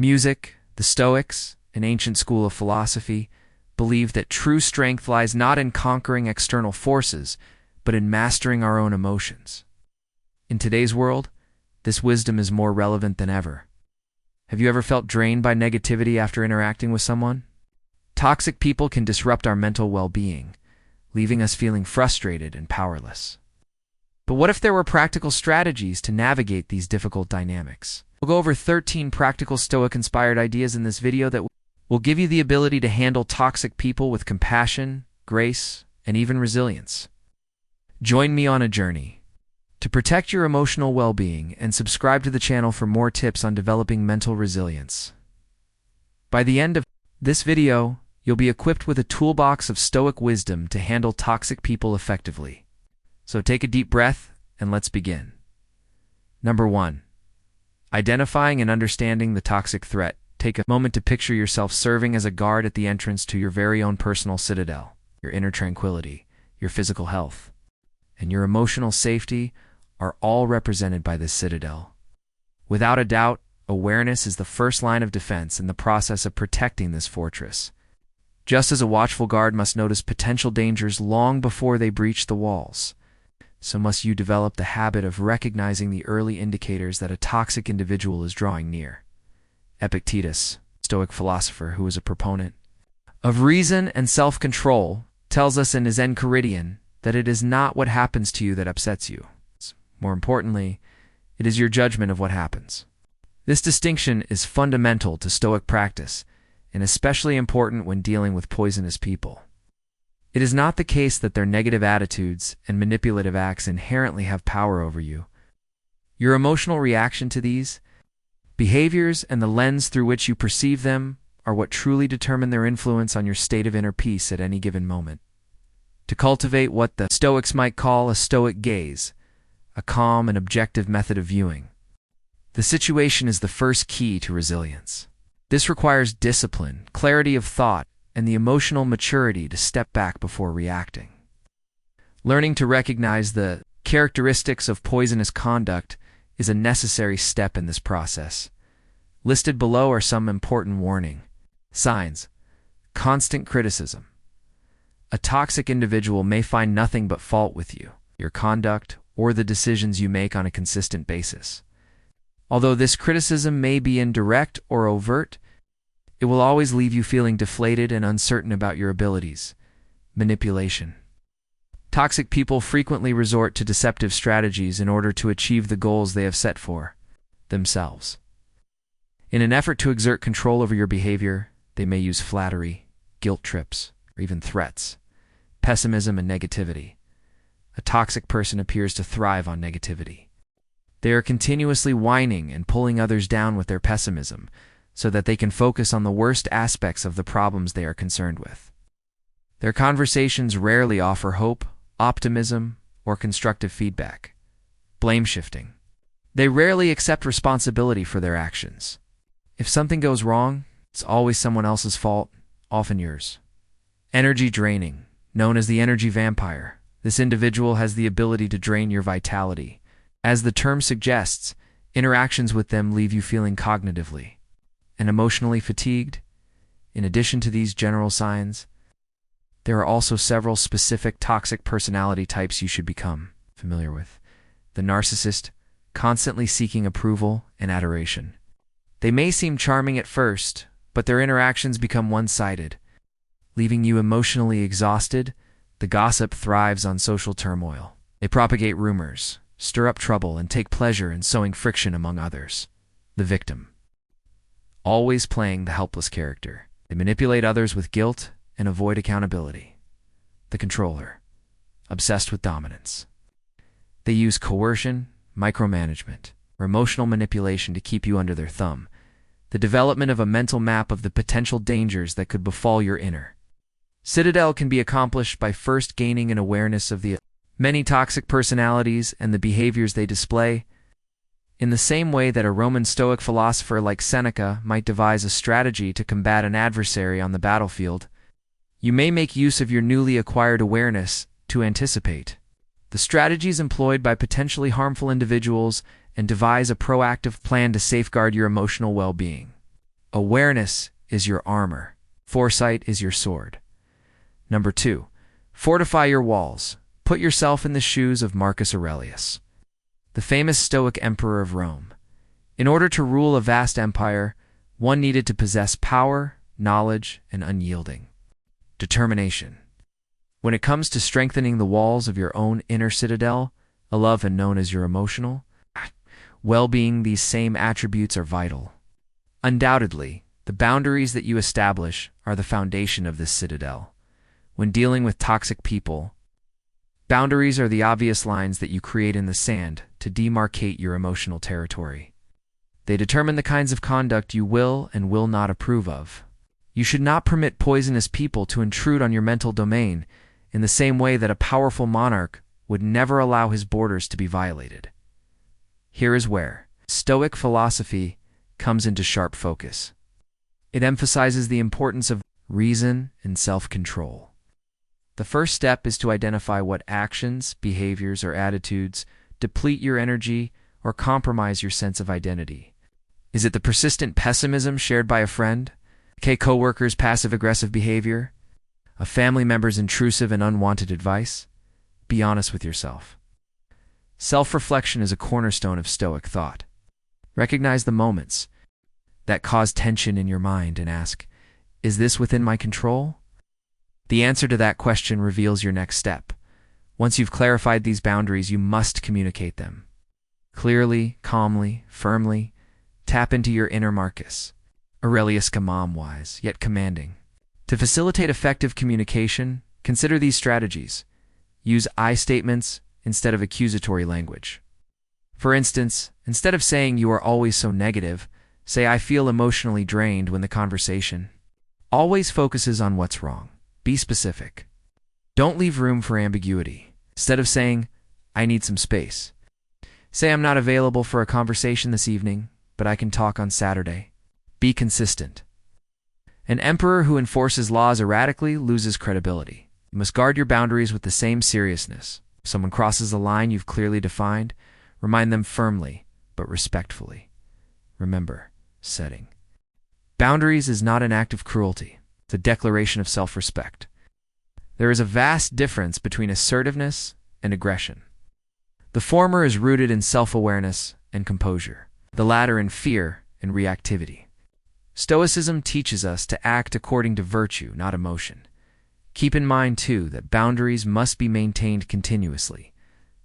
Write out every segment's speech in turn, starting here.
Music, the Stoics, an ancient school of philosophy, believed that true strength lies not in conquering external forces, but in mastering our own emotions. In today's world, this wisdom is more relevant than ever. Have you ever felt drained by negativity after interacting with someone? Toxic people can disrupt our mental well-being, leaving us feeling frustrated and powerless. But what if there were practical strategies to navigate these difficult dynamics? We'll go over 13 practical Stoic-inspired ideas in this video that will give you the ability to handle toxic people with compassion, grace, and even resilience. Join me on a journey to protect your emotional well-being and subscribe to the channel for more tips on developing mental resilience. By the end of this video, you'll be equipped with a toolbox of Stoic wisdom to handle toxic people effectively. So take a deep breath and let's begin. Number 1. Identifying and understanding the toxic threat. Take a moment to picture yourself serving as a guard at the entrance to your very own personal citadel. Your inner tranquility, your physical health, and your emotional safety are all represented by this citadel. Without a doubt, awareness is the first line of defense in the process of protecting this fortress. Just as a watchful guard must notice potential dangers long before they breach the walls, so must you develop the habit of recognizing the early indicators that a toxic individual is drawing near. Epictetus, Stoic philosopher who was a proponent of reason and self-control, tells us in his Enchiridion that it is not what happens to you that upsets you. More importantly, it is your judgment of what happens. This distinction is fundamental to Stoic practice, and especially important when dealing with poisonous people. It is not the case that their negative attitudes and manipulative acts inherently have power over you. Your emotional reaction to these behaviors and the lens through which you perceive them are what truly determine their influence on your state of inner peace at any given moment. To cultivate what the Stoics might call a Stoic gaze, a calm and objective method of viewing the situation, is the first key to resilience. This requires discipline, clarity of thought, and the emotional maturity to step back before reacting. Learning to recognize the characteristics of poisonous conduct is a necessary step in this process. Listed below are some important warning signs. Constant criticism. A toxic individual may find nothing but fault with you, your conduct, or the decisions you make on a consistent basis. Although this criticism may be indirect or overt, it will always leave you feeling deflated and uncertain about your abilities. Manipulation. Toxic people frequently resort to deceptive strategies in order to achieve the goals they have set for themselves. In an effort to exert control over your behavior, they may use flattery, guilt trips, or even threats. Pessimism and negativity. A toxic person appears to thrive on negativity. They are continuously whining and pulling others down with their pessimism, so that they can focus on the worst aspects of the problems they are concerned with. Their conversations rarely offer hope, optimism, or constructive feedback. Blame shifting. They rarely accept responsibility for their actions. If something goes wrong, it's always someone else's fault, often yours. Energy draining. Known as the energy vampire, this individual has the ability to drain your vitality. As the term suggests, interactions with them leave you feeling cognitively and emotionally fatigued. In addition to these general signs, there are also several specific toxic personality types you should become familiar with. The narcissist, constantly seeking approval and adoration. They may seem charming at first, but their interactions become one-sided, leaving you emotionally exhausted. The gossip thrives on social turmoil. They propagate rumors, stir up trouble, and take pleasure in sowing friction among others. The victim. Always playing the helpless character. They manipulate others with guilt and avoid accountability. The controller. Obsessed with dominance. They use coercion, micromanagement, or emotional manipulation to keep you under their thumb. The development of a mental map of the potential dangers that could befall your inner citadel can be accomplished by first gaining an awareness of the many toxic personalities and the behaviors they display. In the same way that a Roman Stoic philosopher like Seneca might devise a strategy to combat an adversary on the battlefield, you may make use of your newly acquired awareness to anticipate the strategies employed by potentially harmful individuals and devise a proactive plan to safeguard your emotional well-being. Awareness is your armor. Foresight is your sword. Number 2. Fortify your walls. Put yourself in the shoes of Marcus Aurelius, the famous Stoic emperor of Rome. In order to rule a vast empire, one needed to possess power, knowledge, and unyielding determination. When it comes to strengthening the walls of your own inner citadel, a love and known as your emotional well-being, these same attributes are vital. Undoubtedly, the boundaries that you establish are the foundation of this citadel. When dealing with toxic people, boundaries are the obvious lines that you create in the sand to demarcate your emotional territory. They determine the kinds of conduct you will and will not approve of. You should not permit poisonous people to intrude on your mental domain in the same way that a powerful monarch would never allow his borders to be violated. Here is where Stoic philosophy comes into sharp focus. It emphasizes the importance of reason and self-control. The first step is to identify what actions, behaviors, or attitudes deplete your energy or compromise your sense of identity. Is it the persistent pessimism shared by a friend? A coworker's passive-aggressive behavior? A family member's intrusive and unwanted advice? Be honest with yourself. Self-reflection is a cornerstone of Stoic thought. Recognize the moments that cause tension in your mind and ask, is this within my control? The answer to that question reveals your next step. Once you've clarified these boundaries, you must communicate them. Clearly, calmly, firmly, tap into your inner Marcus Aurelius, calm-wise, yet commanding. To facilitate effective communication, consider these strategies. Use I statements instead of accusatory language. For instance, instead of saying you are always so negative, say I feel emotionally drained when the conversation always focuses on what's wrong. Be specific. Don't leave room for ambiguity. Instead of saying, I need some space, say I'm not available for a conversation this evening, but I can talk on Saturday. Be consistent. An emperor who enforces laws erratically loses credibility. You must guard your boundaries with the same seriousness. If someone crosses a line you've clearly defined, remind them firmly, but respectfully. Remember, setting boundaries is not an act of cruelty. It's a declaration of self-respect. There is a vast difference between assertiveness and aggression. The former is rooted in self-awareness and composure, the latter in fear and reactivity. Stoicism teaches us to act according to virtue, not emotion. Keep in mind, too, that boundaries must be maintained continuously.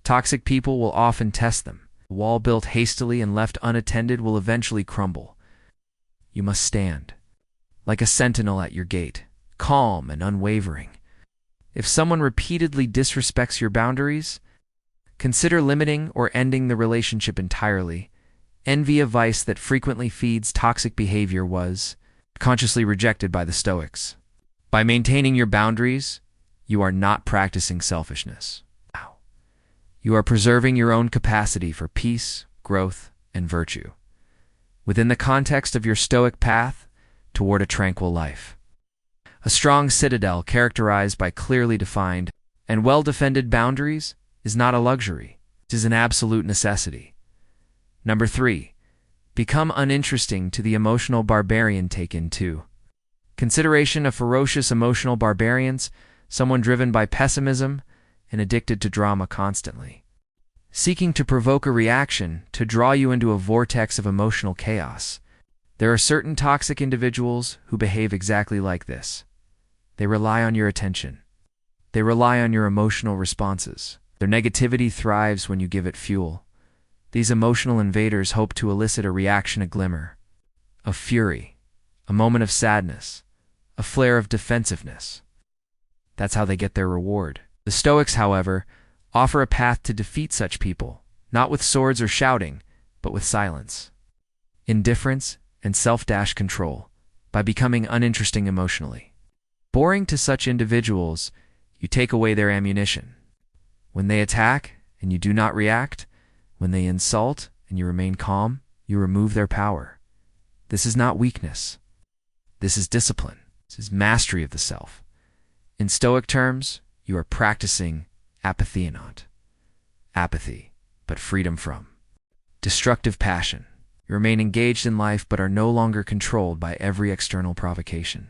Toxic people will often test them. A wall built hastily and left unattended will eventually crumble. You must stand, like a sentinel at your gate, calm and unwavering. If someone repeatedly disrespects your boundaries, consider limiting or ending the relationship entirely. Envy, a vice that frequently feeds toxic behavior, was consciously rejected by the Stoics. By maintaining your boundaries, you are not practicing selfishness. You are preserving your own capacity for peace, growth, and virtue, within the context of your Stoic path toward a tranquil life. A strong citadel characterized by clearly defined and well-defended boundaries is not a luxury. It is an absolute necessity. Number 3. Become uninteresting to the emotional barbarian. Taken 2. Consideration of ferocious emotional barbarians, someone driven by pessimism and addicted to drama constantly, seeking to provoke a reaction to draw you into a vortex of emotional chaos. There are certain toxic individuals who behave exactly like this. They rely on your attention. They rely on your emotional responses. Their negativity thrives when you give it fuel. These emotional invaders hope to elicit a reaction, a glimmer of fury, a moment of sadness, a flare of defensiveness. That's how they get their reward. The Stoics, however, offer a path to defeat such people, not with swords or shouting, but with silence, indifference, and self-control, by becoming uninteresting emotionally. Boring to such individuals, you take away their ammunition. When they attack and you do not react, when they insult and you remain calm, you remove their power. This is not weakness. This is discipline. This is mastery of the self. In Stoic terms, you are practicing apathy, not apathy, but freedom from destructive passion. You remain engaged in life but are no longer controlled by every external provocation.